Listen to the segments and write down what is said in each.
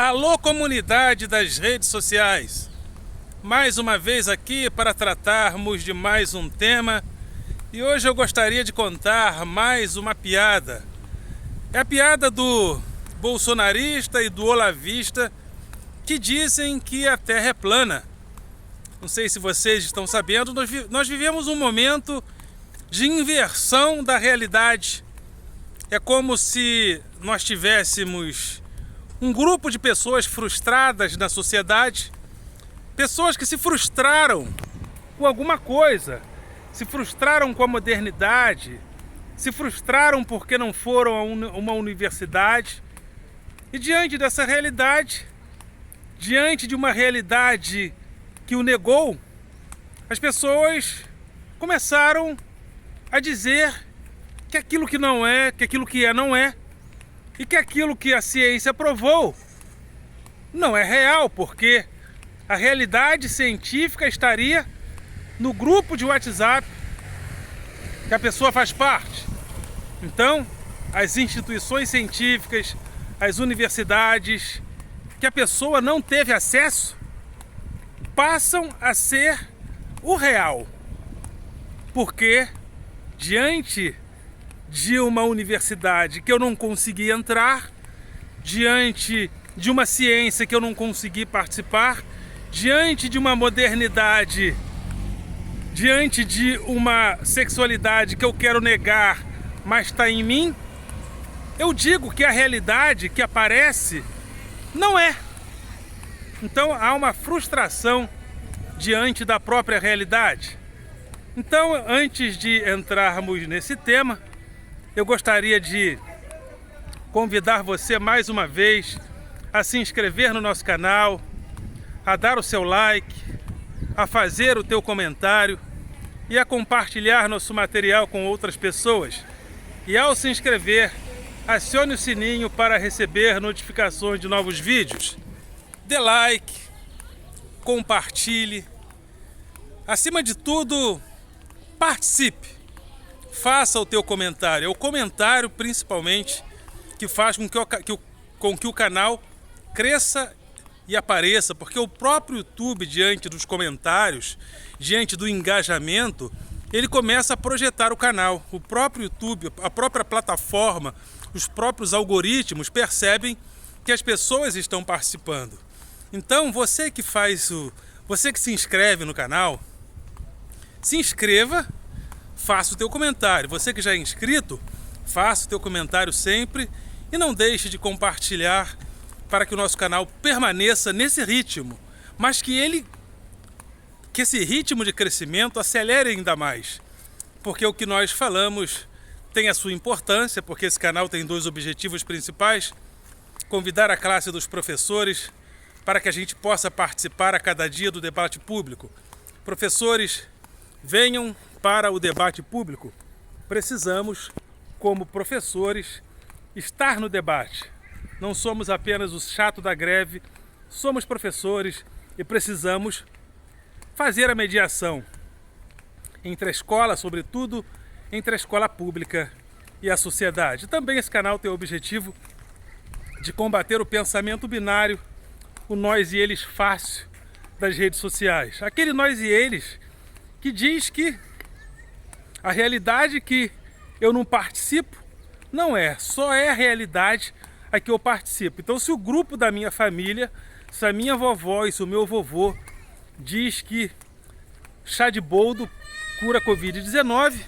Alô, comunidade das redes sociais! Mais uma vez aqui para tratarmos de mais um tema. E hoje eu gostaria de contar mais uma piada. É a piada do bolsonarista e do olavista que dizem que a Terra é plana. Não sei se vocês estão sabendo, nós vivemos um momento de inversão da realidade. É como se nós tivéssemos um grupo de pessoas frustradas na sociedade, pessoas que se frustraram com alguma coisa, se frustraram com a modernidade, se frustraram porque não foram a uma universidade. E diante dessa realidade, diante de uma realidade que o negou, as pessoas começaram a dizer que aquilo que não é, que aquilo que é não é, e que aquilo que a ciência provou não é real, porque a realidade científica estaria no grupo de WhatsApp que a pessoa faz parte. Então, as instituições científicas, as universidades que a pessoa não teve acesso, passam a ser o real. Porque diante de uma universidade que eu não consegui entrar, diante de uma ciência que eu não consegui participar, diante de uma modernidade, diante de uma sexualidade que eu quero negar, mas está em mim, eu digo que a realidade que aparece não é. Então há uma frustração diante da própria realidade. Então, antes de entrarmos nesse tema, eu gostaria de convidar você mais uma vez a se inscrever no nosso canal, a dar o seu like, a fazer o teu comentário e a compartilhar nosso material com outras pessoas. E ao se inscrever, acione o sininho para receber notificações de novos vídeos. Dê like, compartilhe. Acima de tudo, participe. Faça o teu comentário. É o comentário, principalmente, que faz com que o canal cresça e apareça, porque o próprio YouTube, diante dos comentários, diante do engajamento, ele começa a projetar o canal. O próprio YouTube, a própria plataforma, os próprios algoritmos percebem que as pessoas estão participando. Então, você que se inscreve no canal, se inscreva, faça o teu comentário. Você que já é inscrito, faça o teu comentário sempre e não deixe de compartilhar para que o nosso canal permaneça nesse ritmo, mas que esse ritmo de crescimento acelere ainda mais, porque o que nós falamos tem a sua importância, porque esse canal tem dois objetivos principais: convidar a classe dos professores para que a gente possa participar a cada dia do debate público. Professores, venham para o debate público. Precisamos, como professores, estar no debate. Não somos apenas o chato da greve, somos professores e precisamos fazer a mediação entre a escola, sobretudo entre a escola pública e a sociedade. Também esse canal tem o objetivo de combater o pensamento binário, o nós e eles fácil das redes sociais. Aquele nós e eles que diz que a realidade que eu não participo não é, só é a realidade a que eu participo. Então, se o grupo da minha família, se a minha vovó e se o meu vovô diz que chá de boldo cura Covid-19,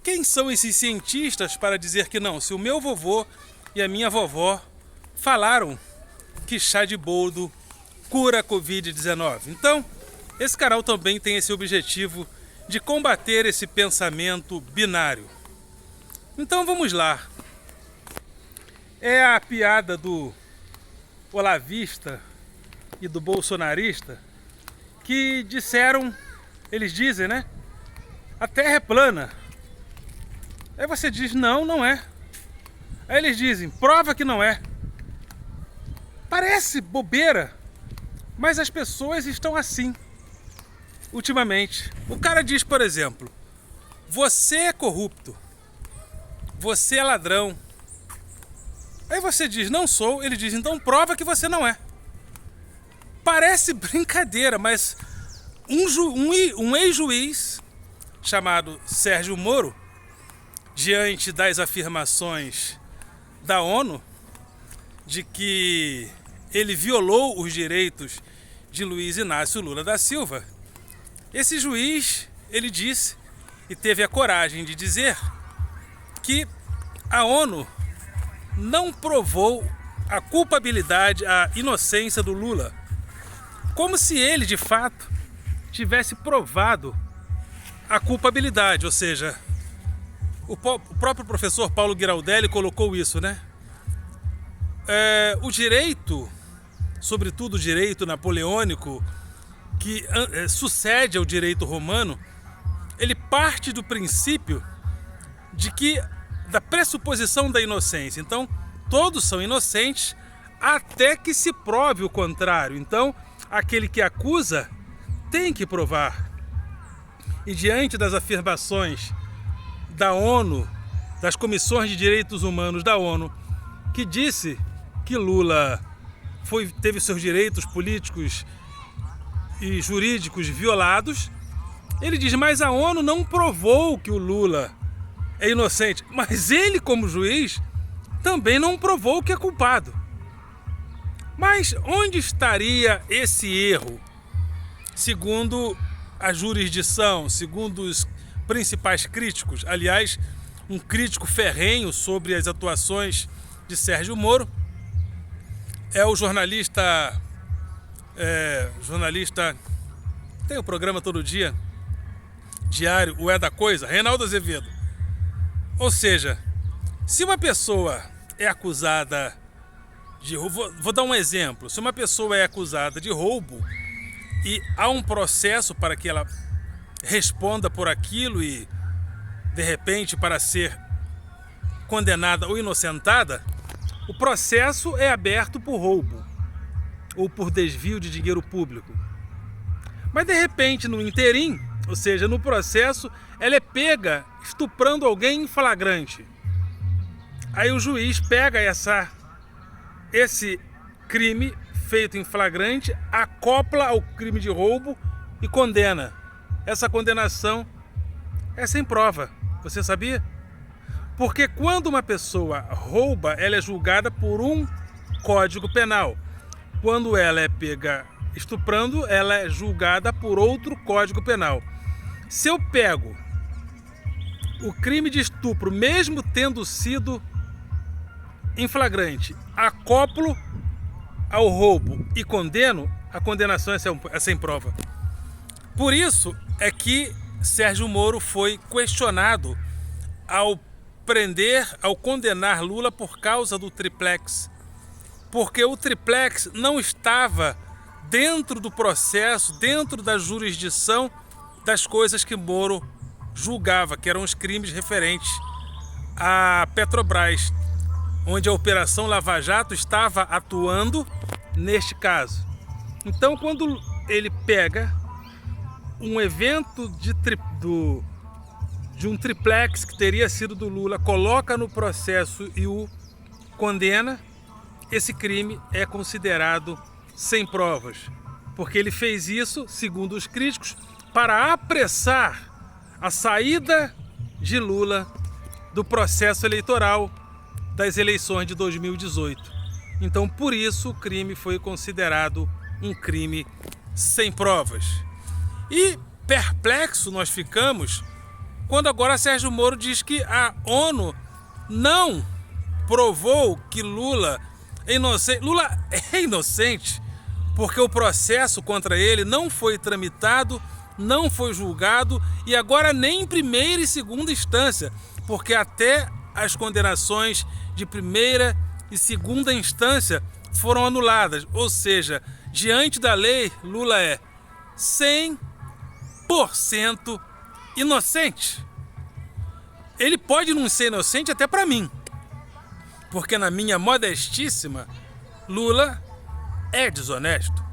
quem são esses cientistas para dizer que não? Se o meu vovô e a minha vovó falaram que chá de boldo cura Covid-19. Então, esse canal também tem esse objetivo de combater esse pensamento binário. Então vamos lá. É a piada do olavista e do bolsonarista que disseram, eles dizem, né? A Terra é plana. Aí você diz, não, não é. Aí eles dizem, prova que não é. Parece bobeira, mas as pessoas estão assim ultimamente. O cara diz, por exemplo, você é corrupto, você é ladrão, Aí você diz, não sou, ele diz, então prova que você não é. Parece brincadeira, mas um ex-juiz chamado Sérgio Moro, diante das afirmações da ONU de que ele violou os direitos de Luiz Inácio Lula da Silva, esse juiz, ele disse e teve a coragem de dizer que a ONU não provou a culpabilidade, a inocência do Lula, como se ele, de fato, tivesse provado a culpabilidade, ou seja, o próprio professor Paulo Giraldelli colocou isso, né? O direito, sobretudo o direito napoleônico, que sucede ao direito romano, ele parte do princípio da pressuposição da inocência. Então, todos são inocentes até que se prove o contrário. Então, aquele que acusa tem que provar. E diante das afirmações da ONU, das comissões de direitos humanos da ONU, que disse que Lula teve seus direitos políticos e jurídicos violados, ele diz, mas a ONU não provou que o Lula é inocente. Mas ele, como juiz, também não provou que é culpado. Mas onde estaria esse erro? Segundo a jurisdição, segundo os principais críticos, aliás, um crítico ferrenho sobre as atuações de Sérgio Moro é o jornalista, tem o programa todo dia, diário, o É da Coisa, Reinaldo Azevedo. Ou seja, se uma pessoa é acusada de roubo, vou dar um exemplo, se uma pessoa é acusada de roubo e há um processo para que ela responda por aquilo e, de repente, para ser condenada ou inocentada, o processo é aberto por roubo ou por desvio de dinheiro público. Mas, de repente, no interim, ou seja, no processo, ela é pega estuprando alguém em flagrante. Aí o juiz pega esse crime feito em flagrante, acopla ao crime de roubo e condena. Essa condenação é sem prova. Você sabia? Porque quando uma pessoa rouba, ela é julgada por um Código Penal. Quando ela é pega estuprando, ela é julgada por outro Código Penal. Se eu pego o crime de estupro, mesmo tendo sido em flagrante, acoplo ao roubo e condeno, a condenação é sem prova. Por isso é que Sérgio Moro foi questionado ao condenar Lula por causa do triplex. Porque o triplex não estava dentro do processo, dentro da jurisdição das coisas que Moro julgava, que eram os crimes referentes à Petrobras, onde a Operação Lava Jato estava atuando neste caso. Então, quando ele pega um evento de um triplex que teria sido do Lula, coloca no processo e o condena, esse crime é considerado sem provas, porque ele fez isso, segundo os críticos, para apressar a saída de Lula do processo eleitoral das eleições de 2018. Então, por isso, o crime foi considerado um crime sem provas. E perplexo nós ficamos quando agora Sérgio Moro diz que a ONU não provou que Lula é inocente. Lula é inocente porque o processo contra ele não foi tramitado, não foi julgado e agora nem em primeira e segunda instância, porque até as condenações de primeira e segunda instância foram anuladas. Ou seja, diante da lei, Lula é 100% inocente. Ele pode não ser inocente até para mim, porque na minha modestíssima, Lula é desonesto.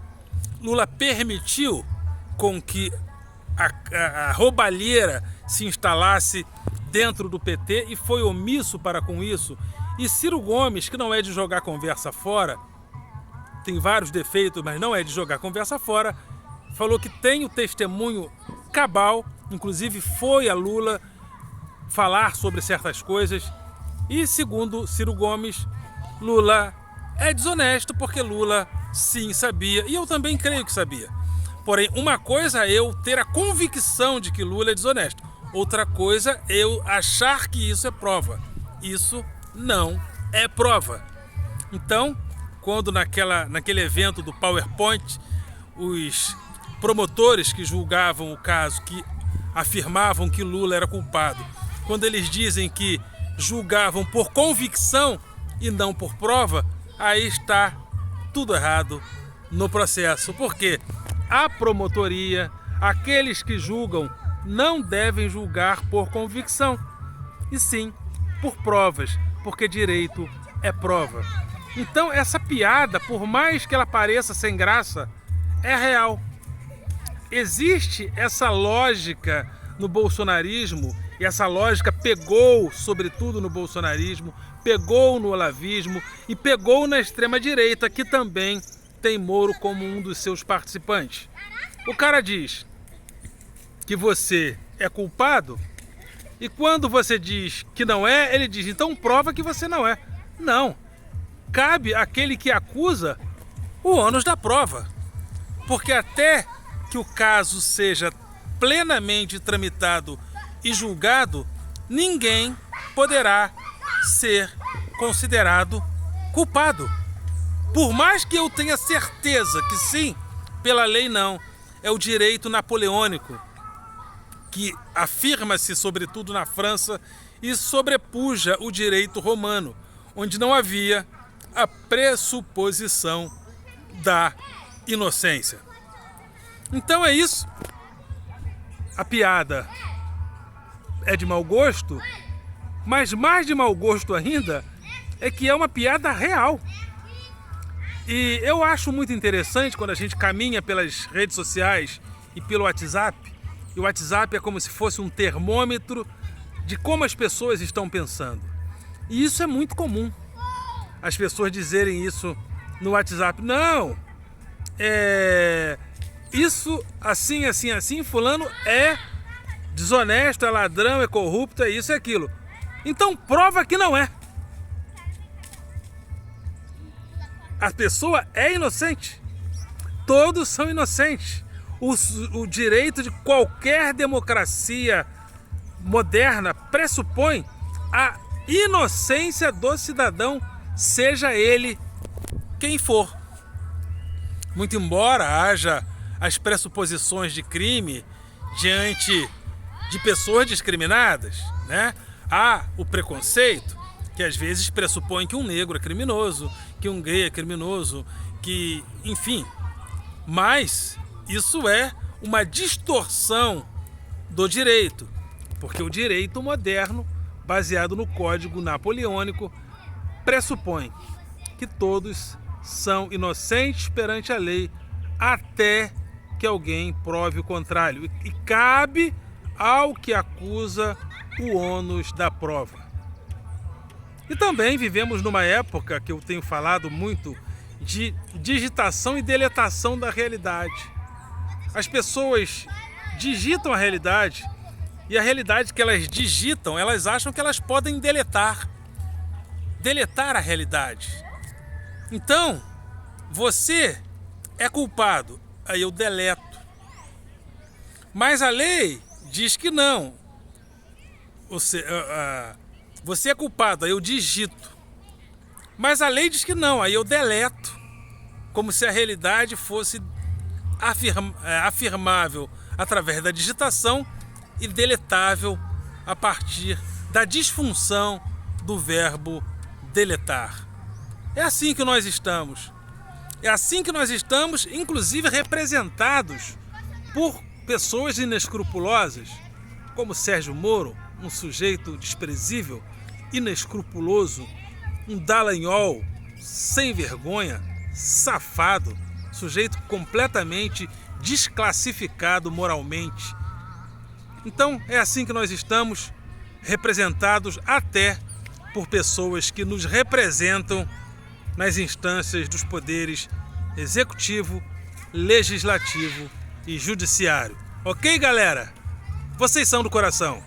Lula permitiu com que a roubalheira se instalasse dentro do PT e foi omisso para com isso E Ciro Gomes, que não é de jogar conversa fora, tem vários defeitos, mas não é de jogar conversa fora, falou que tem o testemunho cabal, inclusive foi a Lula falar sobre certas coisas. E segundo Ciro Gomes, Lula é desonesto porque Lula sim sabia, e eu também creio que sabia. Porém, uma coisa é eu ter a convicção de que Lula é desonesto, outra coisa é eu achar que isso é prova. Isso não é prova. Então, quando naquele evento do PowerPoint, os promotores que julgavam o caso, que afirmavam que Lula era culpado, quando eles dizem que julgavam por convicção e não por prova, aí está tudo errado no processo. Porque a promotoria, aqueles que julgam, não devem julgar por convicção, e sim por provas, porque direito é prova. Então essa piada, por mais que ela pareça sem graça, é real. Existe essa lógica no bolsonarismo, e essa lógica pegou, sobretudo no bolsonarismo, pegou no olavismo e pegou na extrema-direita, que também tem Moro como um dos seus participantes. O cara diz que você é culpado, e quando você diz que não é, ele diz, então prova que você não é. Não. Cabe àquele que acusa o ônus da prova. Porque até que o caso seja plenamente tramitado e julgado, ninguém poderá ser considerado culpado. Por mais que eu tenha certeza que sim, pela lei não. É o direito napoleônico, que afirma-se sobretudo na França e sobrepuja o direito romano, onde não havia a pressuposição da inocência. Então é isso. A piada é de mau gosto, mas mais de mau gosto ainda é que é uma piada real. E eu acho muito interessante quando a gente caminha pelas redes sociais e pelo WhatsApp. E o WhatsApp é como se fosse um termômetro de como as pessoas estão pensando. E isso é muito comum. As pessoas dizerem isso no WhatsApp. Não, isso assim, assim, assim, fulano é desonesto, é ladrão, é corrupto, é isso, é aquilo. Então prova que não é. A pessoa é inocente. Todos são inocentes. O direito de qualquer democracia moderna pressupõe a inocência do cidadão, seja ele quem for. Muito embora haja as pressuposições de crime diante de pessoas discriminadas, né? Há o preconceito, que às vezes pressupõe que um negro é criminoso, que um gay é criminoso, que, enfim. Mas isso é uma distorção do direito, porque o direito moderno, baseado no Código Napoleônico, pressupõe que todos são inocentes perante a lei até que alguém prove o contrário. E cabe ao que acusa o ônus da prova. E também vivemos numa época que eu tenho falado muito de digitação e deletação da realidade. As pessoas digitam a realidade e a realidade que elas digitam, elas acham que elas podem deletar a realidade. Então, você é culpado, aí eu deleto. Mas a lei diz que não. Você é culpado, aí eu digito. Mas a lei diz que não, aí eu deleto. Como se a realidade fosse afirmável através da digitação e deletável a partir da disfunção do verbo deletar. É assim que nós estamos. É assim que nós estamos, inclusive representados por pessoas inescrupulosas, como Sérgio Moro, um sujeito desprezível, inescrupuloso, um Dallagnol sem vergonha, safado, sujeito completamente desclassificado moralmente. Então é assim que nós estamos representados até por pessoas que nos representam nas instâncias dos poderes executivo, legislativo e judiciário. Ok, galera? Vocês são do coração.